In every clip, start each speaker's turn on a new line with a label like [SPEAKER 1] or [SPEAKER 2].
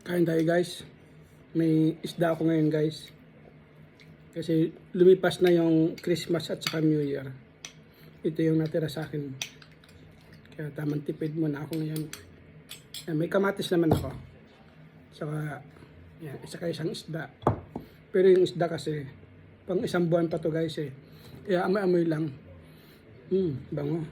[SPEAKER 1] Kain tayo guys. May isda ako ngayon guys. Kasi lumipas na yung Christmas at saka New Year. Ito yung natira sa akin. Kaya tamang tipid muna ako ngayon. Yan, may kamatis naman ako. Saka, yan, saka isang isda. Pero yung isda kasi, pang isang buwan pa to guys eh. Kaya amoy-amoy lang. Bango.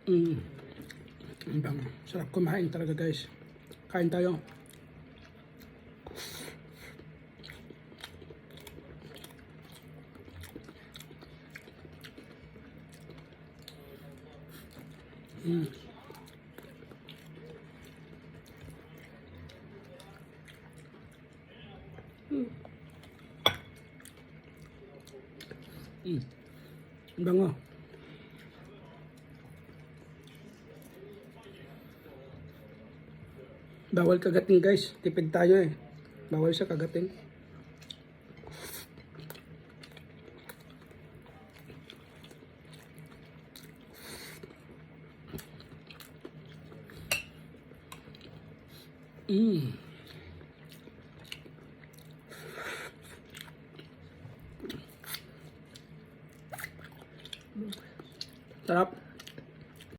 [SPEAKER 1] Ang bango. Sarap kumain talaga guys. Kain tayo. Ang bango. Bawal kagating guys. Tipid tayo eh. Bawal sa kagating. Sarap.